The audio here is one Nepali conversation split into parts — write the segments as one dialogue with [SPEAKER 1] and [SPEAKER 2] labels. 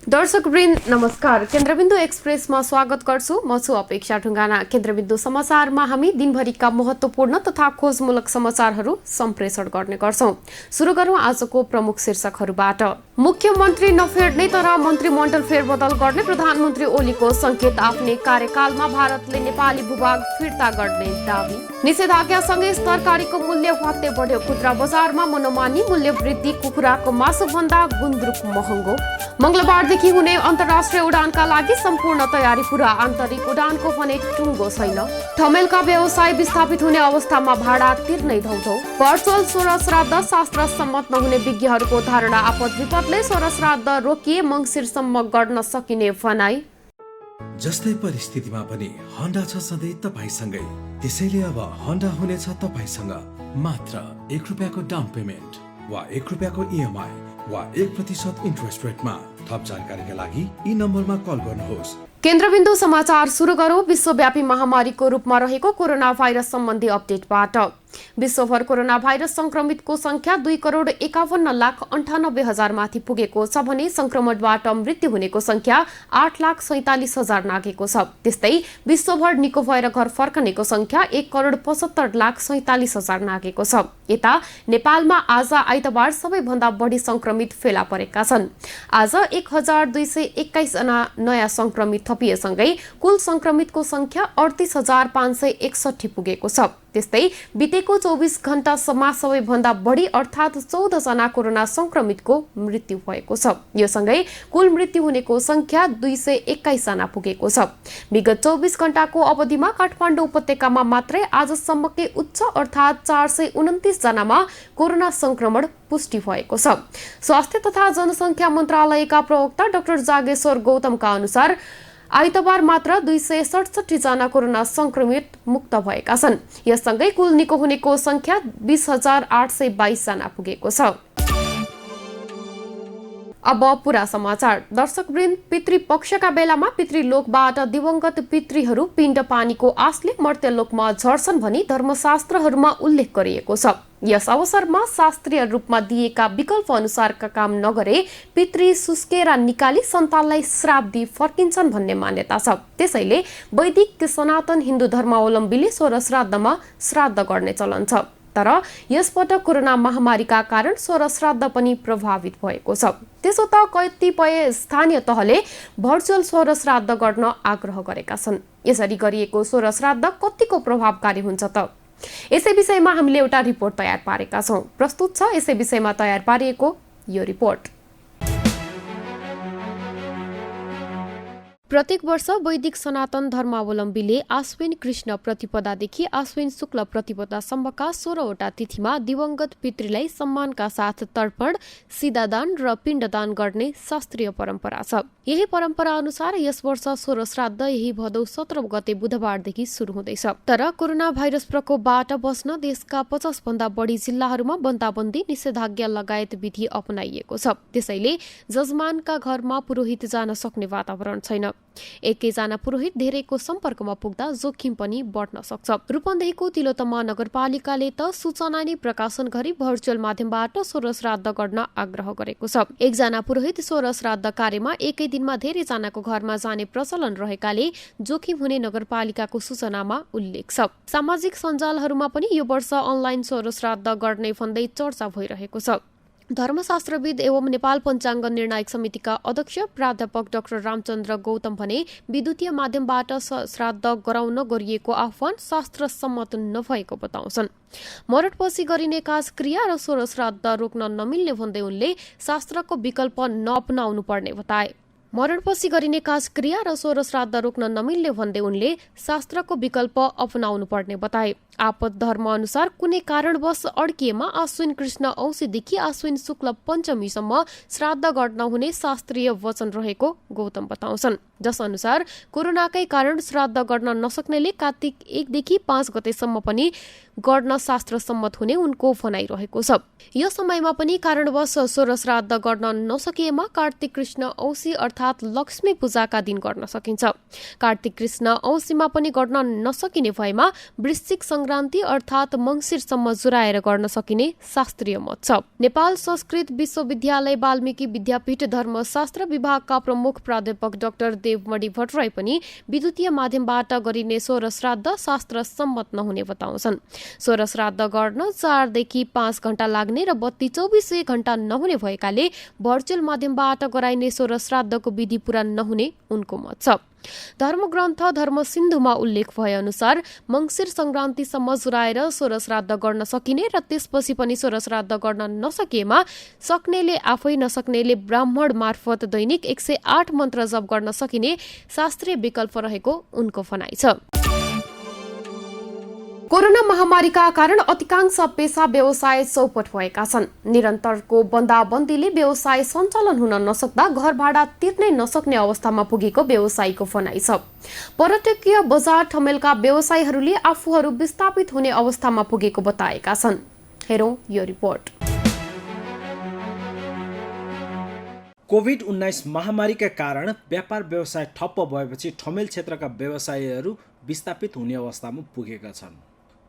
[SPEAKER 1] दर्शकवृन्द नमस्कार। केन्द्रबिन्दु एक्सप्रेसमा स्वागत गर्छु। म छु अपेक्षा ढुङ्गाना। केन्द्रबिन्दु समाचारमा हामी दिनभरिका महत्त्वपूर्ण तथा खोजमूलक समाचारहरू सम्प्रेषण गर्ने गर्छौं। सुरु गरौं आजको प्रमुख शीर्षकहरूबाट। मुख्यमन्त्री नफेर्ने तर मन्त्रीमण्डल फेरबदल गर्ने प्रधानमन्त्री ओलीको संकेत। आफ्नै कार्यकालमा भारतले नेपाली भूभाग फिर्ता गर्ने दावी। निषेधाज्ञासँगै तरकारीको मूल्य भत्ते बढ्यो। खुद्रा बजारमा मनोमानी मूल्य वृद्धि। कुखुराको मासुभन्दा गुन्द्रुक महँगो। मंगलबारदेखि हुने अन्तर्राष्ट्रिय उडानका लागि सम्पूर्ण तयारी पूरा। आन्तरिक उडानको भने टुङ्गो छैन। ठमेलका व्यवसाय विस्थापित हुने अवस्थामा भाडा तिर्नै धौधौ। भर्चुअल सोह्र श्राद्ध शास्त्र सम्मत नहुने विज्ञहरूको धारणा। आपद विपदले सोह्र श्राद्ध रोकिए मङ्सिरसम्म गर्न सकिने भनाई।
[SPEAKER 2] जस्तै परिस्थितिमा पनि होन्डा छ सधैँ तपाईसँगै। त्यसैले अब होन्डा हुनेछ तपाईसँग मात्र ₹1 डाउन पेमेन्ट वा ₹1 इएमआई वा 1% इन्ट्रेस्ट रेटमा। थप जानकारीका लागि यी नम्बरमा कल गर्नुहोस्।
[SPEAKER 1] केन्द्रबिन्दु समाचार सुरु गरौं विश्वव्यापी महामारीको रूपमा रहेको कोरोना भाइरस सम्बन्धी अपडेटबाट। विश्वभर कोरोना भाइरस संक्रमितको संख्या 2,51,98,000 माथि पुगेको छ भने संक्रमणबाट मृत्यु हुनेको संख्या 8,47,000 नागेको छ। त्यस्तै विश्वभर निको भएर घर फर्कनेको संख्या 1,75,47,000 नागेको छ। यता नेपालमा आज आइतबार सबैभन्दा बढी संक्रमित फेला परेका छन्। आज 1,221 जना नयाँ संक्रमित थपिएसँगै कुल संक्रमितको संख्या 38,561 पुगेको छ। त्यस्तै बितेको 24 घण्टासम्म सबैभन्दा बढी अर्थात् 14 जना कोरोना संक्रमितको मृत्यु भएको छ। यो सँगै कुल मृत्यु हुनेको संख्या 221 जना पुगेको छ। विगत 24 घण्टाको अवधिमा काठमाडौँ उपत्यकामा मात्रै आजसम्मकै उच्च अर्थात् 429 जनामा कोरोना संक्रमण पुष्टि भएको छ। स्वास्थ्य तथा जनसङ्ख्या मन्त्रालयका प्रवक्ता डाक्टर जागेश्वर गौतमका अनुसार आइतबार मात्र 267 जना कोरोना संक्रमित मुक्त भएका छन्। यससँगै कुल निको हुनेको संख्या 20,822 जना पुगेको छ। अब पुरा समाचार। दर्शकवृन्द, पितृपक्षका बेलामा पितृलोकबाट दिवंगत पितृहरू पिण्ड पानीको आशले मर्त्यलोकमा झर्छन् भनी धर्मशास्त्रहरूमा उल्लेख गरिएको छ। यस अवसरमा शास्त्रीय रूपमा दिएका विकल्प अनुसारका काम नगरे पितृ सुस्केर निकाली सन्तानलाई श्राप दिई फर्किन्छन् भन्ने मान्यता छ। त्यसैले वैदिक सनातन हिन्दू धर्मावलम्बीले सोह्र श्राद्धमा श्राद्ध गर्ने चलन छ। तर यसपटक कोरोना महामारीका कारण सोह्र श्राद्ध पनि प्रभावित भएको छ। त्यसो त कतिपय स्थानीय तहले भर्चुअल सोह्र श्राद्ध गर्न आग्रह गरेका छन्। यसरी गरिएको सोह्र श्राद्ध कतिको प्रभावकारी हुन्छ त? यसै विषयमा हामीले एउटा रिपोर्ट तयार पारेका छौं। प्रस्तुत छ यसै विषयमा तयार पारिएको यो रिपोर्ट। प्रत्येक वर्ष वैदिक सनातन धर्मावलम्बीले आश्विन कृष्ण प्रतिपदादेखि आश्विन शुक्ल प्रतिपदासम्मका 16वटा तिथिमा दिवंगत पितृलाई सम्मानका साथ तर्पण, सिधादान र पिण्डदान गर्ने शास्त्रीय परम्परा छ। यही परम्परा अनुसार यस वर्ष सोह्र श्राद्ध यही भदौ 17 गते बुधबारदेखि सुरु हुँदैछ। तर कोरोना भाइरस प्रकोपबाट बस्न देशका 50 भन्दा बढी जिल्लाहरूमा बन्दाबन्दी, निषेधाज्ञा लगायत विधि अपनाइएको छ। त्यसैले जजमानका घरमा पुरोहित जान सक्ने वातावरण छैन। एकैजना पुरोहित धेरैको सम्पर्कमा पुग्दा जोखिम पनि बढ्न सक्छ। रूपन्देहीको तिलोत्तमा नगरपालिकाले त सूचना नै प्रकाशन गरी भर्चुअल माध्यमबाट सोह्र श्राद्ध गर्न आग्रह गरेको छ। एकजना पुरोहित सोह्र श्राद्ध कार्यमा एकै दिनमा धेरै जनाको घरमा जाने प्रचलन रहेकाले जोखिम हुने नगरपालिकाको सूचनामा उल्लेख छ। सामाजिक सञ्जालहरूमा पनि यो वर्ष अनलाइन सोह्र श्राद्ध गर्ने भन्दै चर्चा भइरहेको छ। धर्मशास्त्रविद एवं नेपाल पञ्चाङ्ग निर्णायक समितिका अध्यक्ष प्राध्यापक डाक्टर रामचन्द्र गौतम भने विद्युतीय माध्यमबाट श्राद्ध गराउन गरिएको आह्वान शास्त्र सम्मत नभएको बताउँछन्। मरटपछि गरिने काजक्रिया र सोह्र श्राद्ध रोक्न नमिल्ने भन्दै उनले शास्त्रको विकल्प नअपनाउनु पर्ने बताए। मरणपछि गरिने काजक्रिया र सोह्र श्राद्ध रोक्न नमिल्ने भन्दै उनले शास्त्रको विकल्प अपनाउनु पर्ने बताए। आपद धर्म अनुसार कुनै कारणवश अड्किएमा आश्विन कृष्ण औँसीदेखि आश्विन शुक्ल पञ्चमीसम्म श्राद्ध गर्न हुने शास्त्रीय वचन रहेको गौतम बताउँछन्। जसअनुसार कोरोनाकै कारण श्राद्ध गर्न नसक्नेले कार्तिक 1 देखि 5 गतेसम्म पनि गर्न शास्त्र सम्मत हुने उनको भनाइरहेको छ। यो समयमा पनि कारणवश सोह्र श्राद्ध गर्न नसकिएमा कार्तिक कृष्ण औँसी अर्थात् लक्ष्मी पूजाका दिन गर्न सकिन्छ। कार्तिक कृष्ण औँसीमा पनि गर्न नसकिने भएमा वृश्चिक संक्रान्ति अर्थात् मंसिरसम्म जुराएर गर्न सकिने शास्त्रीय मत छ। नेपाल संस्कृत विश्वविद्यालय वाल्मीकि विद्यापीठ धर्मशास्त्र विभागका प्रमुख प्राध्यापक डाक्टर देवमणि भट्टराई पनि विद्युतीय माध्यमबाट गरिने सोह्र श्राद्ध शास्त्र सम्मत नहुने बताउँछन्। सोह्र श्राद्ध गर्न 4 देखि 5 घण्टा लाग्ने र बत्ती 24 घण्टा नहुने भएकाले भर्चुअल माध्यमबाट गराइने सोह्र श्राद्धको विधि पूरा नहुने उनको मत छ। धर्मग्रन्थ धर्मसिन्धुमा उल्लेख भए अनुसार मंसिर संक्रान्तिसम्म जुराएर सोह्र श्राद्ध गर्न सकिने र त्यसपछि पनि सोह्र श्राद्ध गर्न नसकिएमा सक्नेले आफै नसक्नेले ब्राह्मण मार्फत दैनिक 108 मन्त्र जप गर्न सकिने शास्त्रीय विकल्प रहेको उनको भनाइ छ। कोरोना महामारीका कारण अधिकांश पेशा व्यवसाय चौपट भएका छन्। निरन्तरको बन्दाबन्दीले व्यवसाय सञ्चालन हुन नसक्दा घर भाडा तिर्नै नसक्ने अवस्थामा पुगेको व्यवसायीको भनाइ छ। पर्यटकीय बजार ठमेलका व्यवसायीहरूले आफूहरू विस्थापित हुने अवस्थामा पुगेको बताएका छन्। हेरौं यो रिपोर्ट।
[SPEAKER 3] कोभिड-19 महामारीका कारण व्यापार व्यवसाय ठप्प भएपछि ठमेल क्षेत्रका व्यवसायीहरू विस्थापित हुने अवस्थामा पुगेका छन्।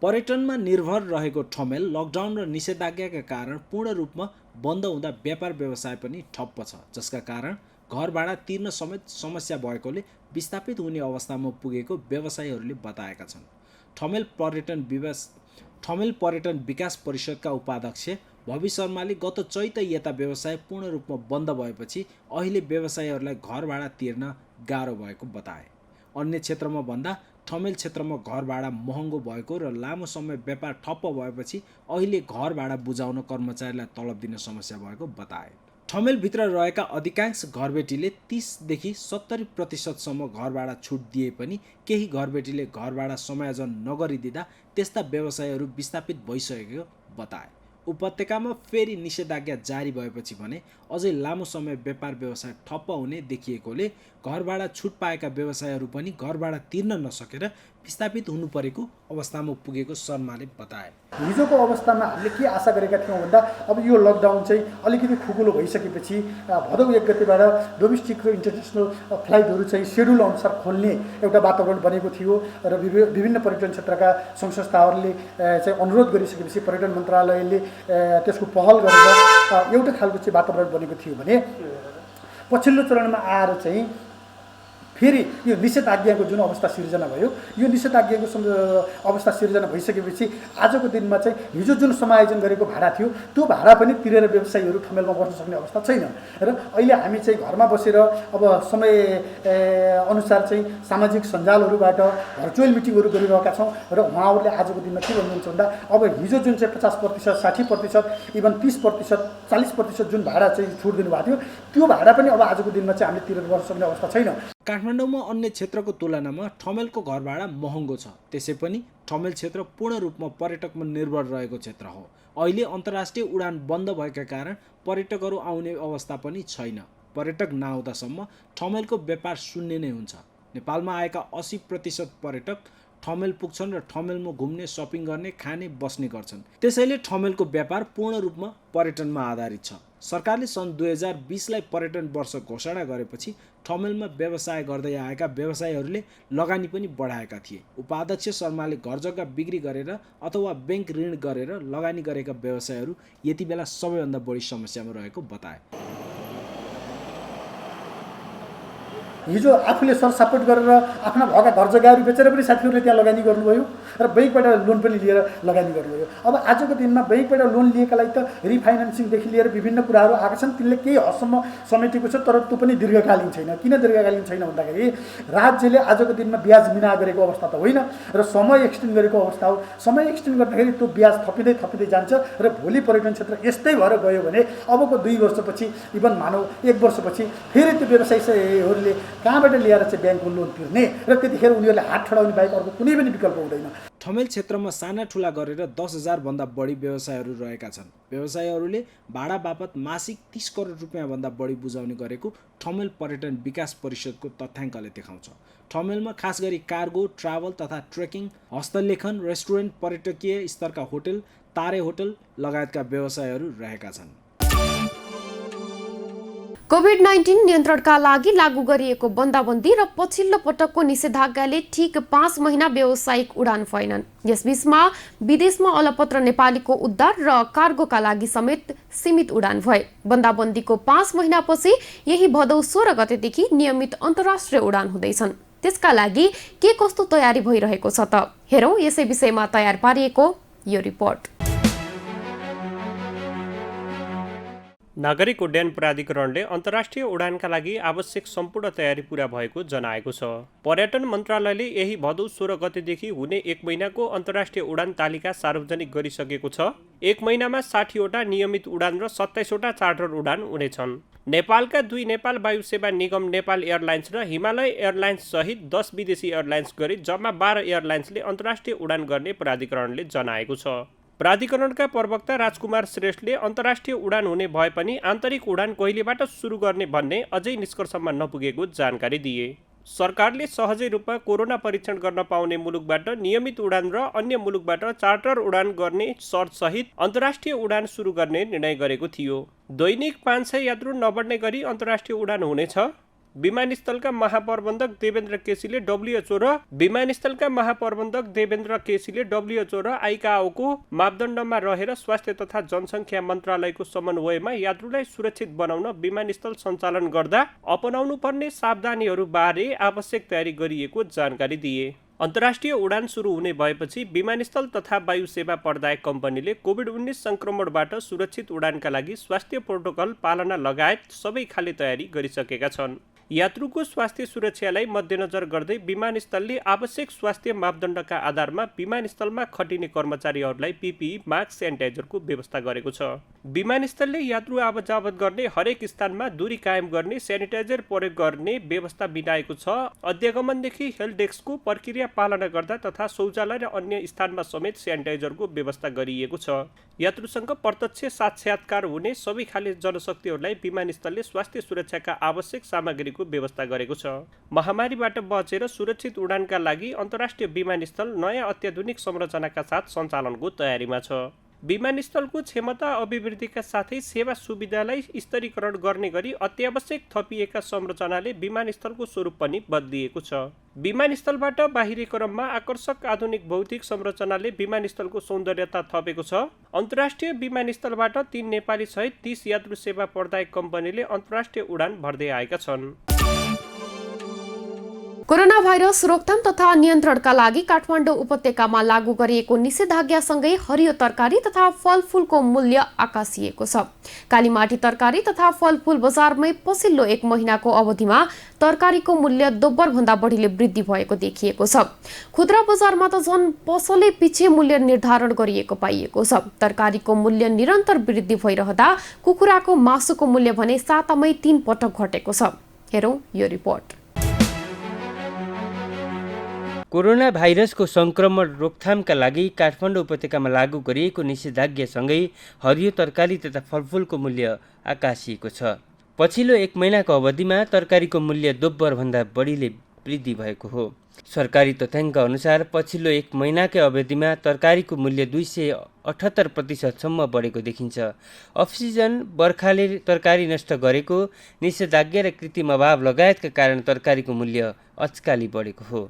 [SPEAKER 3] पर्यटनमा निर्भर रहेको ठमेल लकडाउन र निषेधाज्ञाका कारण पूर्ण रूपमा बन्द हुँदा व्यापार व्यवसाय पनि ठप्प छ, जसका कारण घर भाडा तिर्न समेत समस्या भएकोले विस्थापित हुने अवस्थामा पुगेको व्यवसायीहरूले बताएका छन्। ठमेल पर्यटन विकास परिषदका उपाध्यक्ष भवि शर्माले गत चैत यता व्यवसाय पूर्ण रूपमा बन्द भएपछि अहिले व्यवसायीहरूलाई घर भाडा तिर्न गाह्रो भएको बताए। अन्य क्षेत्रमा भन्दा ठमेल क्षेत्रमा घर भाडा महँगो भएको र लामो समय व्यापार ठप्प भएपछि अहिले घर भाडा बुझाउन कर्मचारीलाई तलब दिन समस्या भएको बताए। ठमेलभित्र रहेका अधिकांश घरबेटीले 30 देखि 70% घर भाडा छुट दिए पनि केही घरबेटीले घर भाडा समायोजन नगरिदिँदा त्यस्ता व्यवसायीहरू विस्थापित भइसकेको बताए। उपत्यकामा फेरि निषेधाज्ञा जारी भएपछि भने अझै लामो समय व्यापार व्यवसाय ठप्प हुने देखिएकोले घर भाडा छुट पाएका व्यवसायीहरू पनि घर भाडा तिर्न नसकेर विस्थापित हुनु परेको अवस्थामा पुगेको शर्माले बताए।
[SPEAKER 4] हिजोको अवस्थामा हामीले के आशा गरेका थियौँ भन्दा अब यो लकडाउन चाहिँ अलिकति खुकुलो भइसकेपछि भदौ 1 गतेबाट डोमेस्टिक र इन्टरनेसनल फ्लाइटहरू चाहिँ सेड्युल अनुसार खोल्ने एउटा वातावरण बनेको थियो र विभिन्न पर्यटन क्षेत्रका सङ्घ संस्थाहरूले चाहिँ अनुरोध गरिसकेपछि पर्यटन मन्त्रालयले त्यसको पहल गरेर एउटा खालको चाहिँ वातावरण बनेको थियो भने पछिल्लो चरणमा आएर चाहिँ फेरि यो निषेधाज्ञाको जुन अवस्था सिर्जना भयो, यो निषेधाज्ञाको अवस्था सिर्जना भइसकेपछि आजको दिनमा चाहिँ हिजो जुन समायोजन गरेको भाडा थियो त्यो भाडा पनि तिरेर व्यवसायीहरू ठमेलमा बस्न सक्ने अवस्था छैन र अहिले हामी चाहिँ घरमा बसेर अब समय अनुसार चाहिँ सामाजिक सञ्जालहरूबाट भर्चुअल मिटिङहरू गरिरहेका छौँ र उहाँहरूले आजको दिनमा के भन्नुहुन्छ भन्दा अब हिजो जुन चाहिँ 50%, 60%, इभन 30%, 40% जुन भाडा चाहिँ छुट दिनुभएको थियो त्यो भाडा पनि अब आजको दिनमा चाहिँ हामीले तिरेर बस्न सक्ने अवस्था छैन।
[SPEAKER 3] काठमाडौँमा अन्य क्षेत्रको तुलनामा ठमेलको घर भाडा महँगो छ। त्यसै पनि ठमेल क्षेत्र पूर्ण रूपमा पर्यटकमा निर्भर रहेको क्षेत्र हो। अहिले अन्तर्राष्ट्रिय उडान बन्द भएका कारण पर्यटकहरू आउने अवस्था पनि छैन। पर्यटक नआउँदासम्म ठमेलको व्यापार शून्य नै हुन्छ। नेपालमा आएका 80% पर्यटक ठमेल पुग्छन् र ठमेलमा घुम्ने, सपिङ गर्ने, खाने, बस्ने गर्छन्। त्यसैले ठमेलको व्यापार पूर्ण रूपमा पर्यटनमा आधारित छ। सरकारले सन् 2020लाई पर्यटन वर्ष घोषणा गरेपछि ठमेलमा व्यवसाय गर्दै आएका व्यवसायीहरूले लगानी पनि बढाएका थिए। उपाध्यक्ष शर्माले घरजग्गा बिक्री गरेर अथवा ब्याङ्क ऋण गरेर लगानी गरेका व्यवसायीहरू यति बेला सबैभन्दा बढी समस्यामा रहेको बताए।
[SPEAKER 4] हिजो आफूले सरसपोर्ट गरेर आफ्ना भएका घर जग्गाहरू बेचेर पनि साथीहरूले त्यहाँ लगानी गर्नुभयो र ब्याङ्कबाट लोन पनि लिएर लगानी गर्नुभयो। अब आजको दिनमा ब्याङ्कबाट लोन लिएकालाई त रिफाइनेन्सिङदेखि लिएर विभिन्न कुराहरू आएका छन्, तिनले केही हदसम्म समेटेको छ, तर त्यो पनि दीर्घकालीन छैन। किन दीर्घकालीन छैन भन्दाखेरि राज्यले आजको दिनमा ब्याज मिना गरेको अवस्था त होइन र समय एक्सटेन्ड गरेको अवस्था हो। समय एक्सटेन्ड गर्दाखेरि त्यो ब्याज थपिँदै जान्छ र भोलि पर्यटन क्षेत्र यस्तै भएर गयो भने अबको 2 वर्षपछि, इभन मानौ 1 वर्षपछि फेरि त्यो व्यवसायीहरूले कहाँबाट ल्याएर चाहिँ ब्याङ्कको लोन तिर्ने र त्यतिखेर उनीहरूले हात ठडाउने बाहेक अर्को कुनै पनि विकल्प हुँदैन।
[SPEAKER 3] ठमेल क्षेत्रमा साना ठुला गरेर 10,000 भन्दा बढी व्यवसायहरू रहेका छन्। व्यवसायीहरूले भाडा बापत मासिक 30 करोड रुपियाँ भन्दा बढी बुझाउने गरेको ठमेल पर्यटन विकास परिषदको तथ्याङ्कले देखाउँछ। ठमेलमा खास गरी कार्गो, ट्राभल तथा ट्रेकिङ, हस्तलेखन, रेस्टुरेन्ट, पर्यटकीय स्तरका होटल, तारे होटल लगायतका व्यवसायहरू रहेका छन्।
[SPEAKER 1] कोभिड-19 नियन्त्रणका लागि लागू गरिएको बन्दाबन्दी र पछिल्लो पटकको निषेधाज्ञाले ठिक 5 महिना व्यावसायिक उडान भएनन्। यसबीचमा विदेशमा अलपत्र नेपालीको उद्धार र कार्गोका लागि समेत सीमित उडान भए। बन्दाबन्दीको 5 महिनापछि यही भदौ 16 गतेदेखि नियमित अन्तर्राष्ट्रिय उडान हुँदैछन्। त्यसका लागि के कस्तो तयारी भइरहेको छ त हेरौँ यसै विषयमा तयार पारिएको यो रिपोर्ट।
[SPEAKER 5] नागरिक उड्डयन प्राधिकरणले अन्तर्राष्ट्रिय उडानका लागि आवश्यक सम्पूर्ण तयारी पूरा भएको जनाएको छ। पर्यटन मन्त्रालयले यही भदौ 16 गतेदेखि हुने 1 महिनाको अन्तर्राष्ट्रिय उडान तालिका सार्वजनिक गरिसकेको छ। 1 महिनामा 60 वटा नियमित उडान र 27 वटा चार्टर उडान हुनेछन्। नेपालका 2 नेपाल वायु सेवा निगम नेपाल एयरलाइन्स र हिमालय एयरलाइन्स सहित 10 विदेशी एयरलाइन्स गरी जम्मा 12 एयरलाइन्सले अन्तर्राष्ट्रिय उडान गर्ने प्राधिकरणले जनाएको छ। प्राधिकरणका प्रवक्ता राजकुमार श्रेष्ठले अन्तर्राष्ट्रिय उडान हुने भए पनि आन्तरिक उडान कहिलेबाट सुरु गर्ने भन्ने अझै निष्कर्षमा नपुगेको जानकारी दिए। सरकारले सहजै रूपमा कोरोना परीक्षण गर्न पाउने मुलुकबाट नियमित उडान र अन्य मुलुकबाट चार्टर उडान गर्ने शर्तसहित अन्तर्राष्ट्रिय उडान सुरु गर्ने निर्णय गरेको थियो। दैनिक 500 यात्रु नबढ्ने गरी अन्तर्राष्ट्रिय उडान हुनेछ। विमानस्थलका महाप्रबन्धक देवेन्द्र केसीले डब्ल्युएचओ र आइकाओको मापदण्डमा रहेर स्वास्थ्य तथा जनसङ्ख्या मन्त्रालयको समन्वयमा यात्रुलाई सुरक्षित बनाउन विमानस्थल सञ्चालन गर्दा अपनाउनु पर्ने सावधानीहरू बारे आवश्यक तयारी गरिएको जानकारी दिए। अन्तर्राष्ट्रिय उडान सुरु हुने भएपछि विमानस्थल तथा वायु सेवा प्रदायक कम्पनीले कोभिड-19 संक्रमणबाट सुरक्षित उडानका लागि स्वास्थ्य प्रोटोकल पालना लगायत सबै खाले तयारी गरिसकेका छन्। यात्रुको स्वास्थ्य सुरक्षालाई मध्यनजर गर्दै विमानस्थलले आवश्यक स्वास्थ्य मापदण्डका आधारमा विमानस्थलमा खटिने कर्मचारीहरूलाई पिपिई, मास्क, सेनिटाइजरको व्यवस्था गरेको छ। विमानस्थलले यात्रु आवत-जावत गर्ने हरेक स्थानमा दूरी कायम गर्ने, सेनिटाइजर प्रयोग गर्ने व्यवस्था बिनाएको छ। अध्यागमनदेखि हेल्प डेस्कको प्रक्रिया पालना गर्दा तथा शौचालय र अन्य स्थानमा समेत सेनिटाइजरको व्यवस्था गरिएको छ। यात्रुसँग प्रत्यक्ष साक्षात्कार हुने सबै खाले जनशक्तिहरूलाई विमानस्थलले स्वास्थ्य सुरक्षाका आवश्यक सामग्रीको व्यवस्था गरेको छ। महामारीबाट बचेर सुरक्षित उडानका लागि अन्तर्राष्ट्रिय विमानस्थल नयाँ अत्याधुनिक संरचनाका साथ सञ्चालनको तयारीमा छ। विमानस्थलको क्षमता अभिवृद्धिका साथै सेवा सुविधालाई स्तरीकरण गर्ने गरी अत्यावश्यक थपिएका संरचनाले विमानस्थलको स्वरूप पनि बदलिएको छ। विमानस्थलबाट बाहिरी क्रममा आकर्षक आधुनिक भौतिक संरचनाले विमानस्थलको सौन्दर्यता थपेको छ। अन्तर्राष्ट्रिय विमानस्थलबाट 3 नेपाली सहित 30 यात्रु सेवा प्रदायक कम्पनीले अन्तर्राष्ट्रिय उडान भर्दै आएका छन्।
[SPEAKER 1] कोरोना भाइरस रोकथाम तथा नियन्त्रणका लागि काठमाडौँ उपत्यकामा लागू गरिएको निषेधाज्ञासँगै हरियो तरकारी तथा फलफूलको मूल्य आकाशिएको छ। कालीमाटी तरकारी तथा फलफूल बजारमै पछिल्लो 1 महिनाको अवधिमा तरकारीको मूल्य दोब्बर भन्दा बढीले वृद्धि भएको देखिएको छ। खुद्रा बजारमा त झन् पसलै पछि मूल्य निर्धारण गरिएको पाइएको छ। तरकारीको मूल्य निरन्तर वृद्धि भइरहँदा कुखुराको मासुको मूल्य भने सातामै 3 पटक घटेको छ। हेरौँ यो रिपोर्ट।
[SPEAKER 6] कोरोना भाइरसको संक्रमण रोकथामका लागि काठमाडौँ उपत्यकामा लागू गरिएको निषेधाज्ञासँगै हरियो तरकारी तथा फलफूलको मूल्य आकाशिएको छ। पछिल्लो 1 महिनाको अवधिमा तरकारीको मूल्य दोब्बरभन्दा बढीले वृद्धि भएको हो। सरकारी तथ्याङ्क अनुसार पछिल्लो 1 महिनाकै अवधिमा तरकारीको मूल्य 278% बढेको देखिन्छ। अफसिजन, बर्खाले तरकारी नष्ट गरेको, निषेधाज्ञा र कृत्रिम अभाव लगायतका कारण तरकारीको मूल्य अच्काली बढेको हो।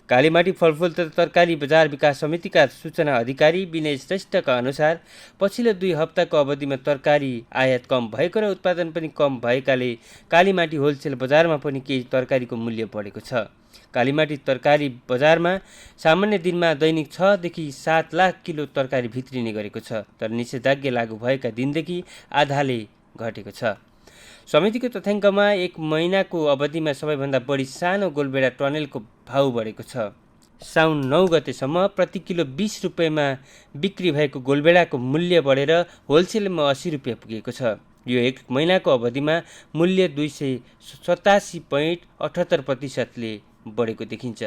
[SPEAKER 6] कालीमाटी फलफूल तथा तरकारी बजार विकास समितिका सूचना अधिकारी विनय श्रेष्ठका अनुसार पछिल्लो 2 हप्ताको अवधिमा तरकारी आयात कम भएको र उत्पादन पनि कम भएकाले कालीमाटी होलसेल बजारमा पनि केही तरकारीको मूल्य बढेको छ। कालीमाटी तरकारी बजारमा सामान्य दिनमा दैनिक 6 देखि 7 लाख किलो तरकारी भित्रिने गरेको छ, तर निषेधाज्ञा लागू भएका दिनदेखि आधाले घटेको छ। समितिको तथ्याङ्कमा 1 महिनाको अवधिमा सबैभन्दा बढी सानो गोलबेडा टनेलको भाउ बढेको छ। साउन 9 गतेसम्म प्रति किलो 20 रुपियाँमा बिक्री भएको गोलबेडाको मूल्य बढेर होलसेलमा 80 रुपियाँ पुगेको छ। यो एक महिनाको अवधिमा मूल्य 287.78% बढेको देखिन्छ।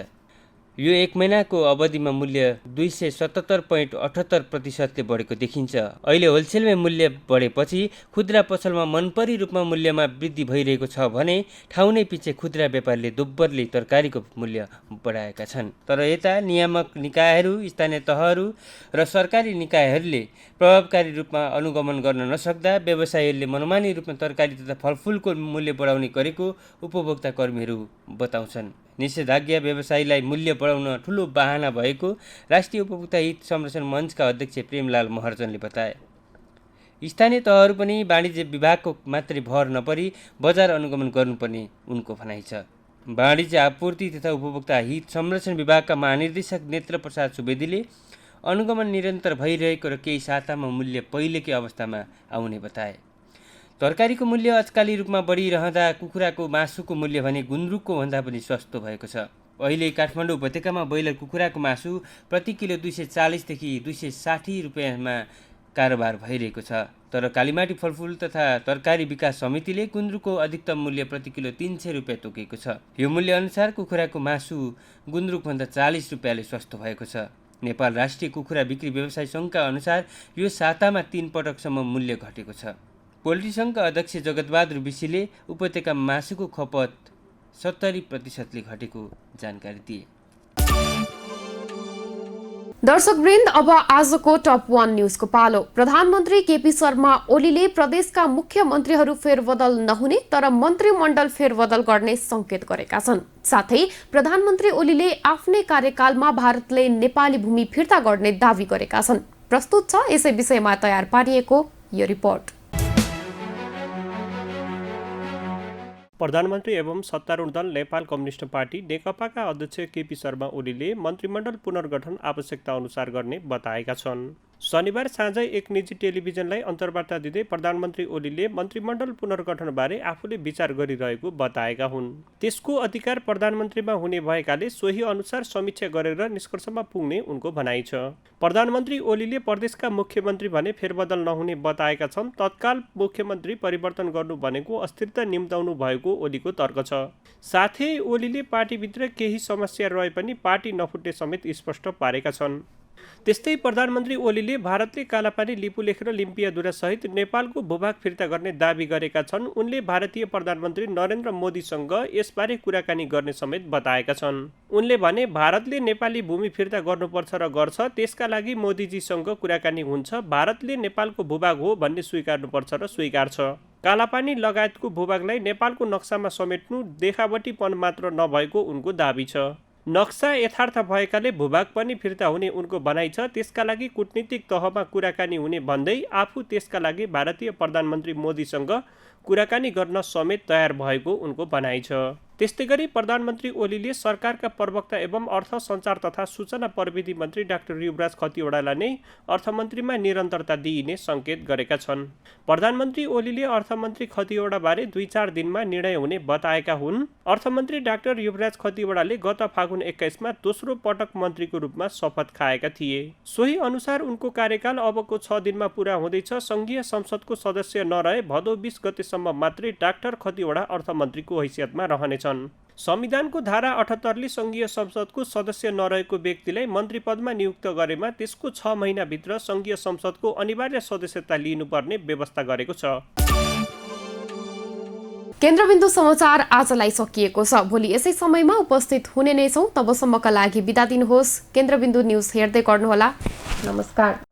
[SPEAKER 6] यो एक महिनाको अवधिमा मूल्य 277.78% बढेको देखिन्छ। अहिले होलसेलमै मूल्य बढेपछि खुद्रा पसलमा मनपरी रूपमा मूल्यमा वृद्धि भइरहेको छ भने ठाउँ नै पछि खुद्रा व्यापारीले दोब्बरले तरकारीको मूल्य बढाएका छन्। तर यता नियामक निकायहरू, स्थानीय तहहरू र सरकारी निकायहरूले प्रभावकारी रूपमा अनुगमन गर्न नसक्दा व्यवसायीहरूले मनमानी रूपमा तरकारी तथा फलफुलको मूल्य बढाउने गरेको उपभोक्ता कर्मीहरू बताउँछन्। निषेधाज्ञा व्यवसायीलाई मूल्य बढाउन ठूलो बहाना भएको राष्ट्रिय उपभोक्ता हित संरक्षण मञ्चका अध्यक्ष प्रेमलाल महर्जनले बताए। स्थानीय तहहरू पनि वाणिज्य विभागको मात्रै भर नपरी बजार अनुगमन गर्नुपर्ने उनको भनाइ छ। वाणिज्य आपूर्ति तथा उपभोक्ता हित संरक्षण विभागका महानिर्देशक नेत्र प्रसाद सुवेदीले अनुगमन निरन्तर भइरहेको र केही सातामा मूल्य पहिलेकै अवस्थामा आउने बताए। तरकारीको मूल्य अचकाली रूपमा बढिरहँदा कुखुराको मासुको मूल्य भने गुन्द्रुकको भन्दा पनि सस्तो भएको छ। अहिले काठमाडौँ उपत्यकामा ब्रोइलर कुखुराको मासु प्रति किलो 240 देखि 260 रुपियाँमा कारोबार भइरहेको छ। तर कालीमाटी फलफुल तथा तरकारी विकास समितिले गुन्द्रुकको अधिकतम मूल्य प्रति किलो 300 रुपियाँ तोकेको छ। यो मूल्य अनुसार कुखुराको मासु गुन्द्रुकभन्दा 40 रुपियाँले सस्तो भएको छ। नेपाल राष्ट्रिय कुखुरा बिक्री व्यवसाय सङ्घका अनुसार यो सातामा 3 पटकसम्म मूल्य घटेको छ। पोल्ट्री सङ्घका अध्यक्ष जगतबहादुर विशीले उपत्यकामा मासुको खपत 70% घटेको जानकारी दिए।
[SPEAKER 1] दर्शकवृन्द, अब आजको टप 1 न्यूजको पालो। प्रधानमन्त्री केपी शर्मा ओलीले प्रदेशका मुख्यमन्त्रीहरू फेरबदल नहुने तर मन्त्रीमण्डल फेरबदल गर्ने संकेत गरेका छन्। साथै प्रधानमन्त्री ओलीले आफ्नै कार्यकालमा भारतले नेपाली भूमि फिर्ता गर्ने दावी गरेका छन्। प्रस्तुत छ यसै विषयमा तयार पारिएको यो रिपोर्ट।
[SPEAKER 5] प्रधानमन्त्री एवं सत्तारूढ दल नेपाल कम्युनिस्ट पार्टी नेकपाका अध्यक्ष केपी शर्मा ओलीले मन्त्रीमण्डल पुनर्गठन आवश्यकता अनुसार गर्ने बताएका छन्। शनिबार साँझ एक निजी टेलिभिजनलाई अन्तर्वार्ता दिँदै प्रधानमन्त्री ओलीले मन्त्रीमण्डल पुनर्गठनबारे आफूले विचार गरिरहेको बताएका हुन्। त्यसको अधिकार प्रधानमन्त्रीमा हुने भएकाले सोही अनुसार समीक्षा गरेर निष्कर्षमा पुग्ने उनको भनाइ छ। प्रधानमन्त्री ओलीले प्रदेशका मुख्यमन्त्री भने फेरबदल नहुने बताएका छन्। तत्काल मुख्यमन्त्री परिवर्तन गर्नु भनेको अस्थिरता निम्ताउनु भएको ओलीको तर्क छ। साथै ओलीले पार्टीभित्र केही समस्या रहे पनि पार्टी नफुट्ने समेत स्पष्ट पारेका छन्। त्यस्तै प्रधानमन्त्री ओलीले भारतले कालापानी, लिपुलेख र लिम्पियाधुरा सहित नेपालको भूभाग फिर्ता गर्ने दावी गरेका छन्। उनले भारतीय प्रधानमन्त्री नरेन्द्र मोदीसँग यसबारे कुराकानी गर्ने समेत बताएका छन्। उनले भने भारतले नेपाली भूमि फिर्ता गर्नुपर्छ र गर्छ, त्यसका लागि मोदीजीसँग कुराकानी हुन्छ। भारतले नेपालको भूभाग हो भन्ने स्वीकार्नुपर्छ र स्वीकार्छ। कालापानी लगायतको भूभागलाई नेपालको नक्सामा समेट्नु देखावटीपन मात्र नभएको उनको दावी छ। नक्सा यथार्थ भएकाले भूभाग पनि फिर्ता हुने उनको भनाइ छ। त्यसका लागि कूटनीतिक तहमा कुराकानी हुने भन्दै आफू त्यसका लागि भारतीय प्रधानमन्त्री मोदीसँग कुराकानी गर्न समेत तयार भएको उनको भनाइ छ। त्यस्तै गरी प्रधानमन्त्री ओलीले सरकारका प्रवक्ता एवं अर्थ, सञ्चार तथा सूचना प्रविधि मन्त्री डाक्टर युवराज खतिवडालाई नै अर्थमन्त्रीमा निरन्तरता दिइने सङ्केत गरेका छन्। प्रधानमन्त्री ओलीले अर्थमन्त्री खतिवडाबारे 2-4 दिनमा निर्णय हुने बताएका हुन्। अर्थमन्त्री डाक्टर युवराज खतिवडाले गत फागुन 21मा दोस्रो पटक मन्त्रीको रूपमा शपथ खाएका थिए। सोही अनुसार उनको कार्यकाल अबको 6 दिनमा पूरा हुँदैछ। सङ्घीय संसदको सदस्य नरहे भदौ 20 गतेसम्म मात्रै डाक्टर खतिवडा अर्थमन्त्रीको हैसियतमा रहनेछन्। संविधानको धारा 78ले सङ्घीय संसदको सदस्य नरहेको व्यक्तिलाई मन्त्री पदमा नियुक्त गरेमा त्यसको 6 महिनाभित्र सङ्घीय संसदको अनिवार्य सदस्यता लिनुपर्ने व्यवस्था गरेको छ।
[SPEAKER 1] केन्द्रबिन्दु समाचार आजलाई सकिएको छ। भोलि यसै समयमा उपस्थित हुने नै छौँ। तबसम्मका लागि बिदा दिनुहोस्। केन्द्रबिन्दु न्युज हेर्दै गर्नुहोला। नमस्कार।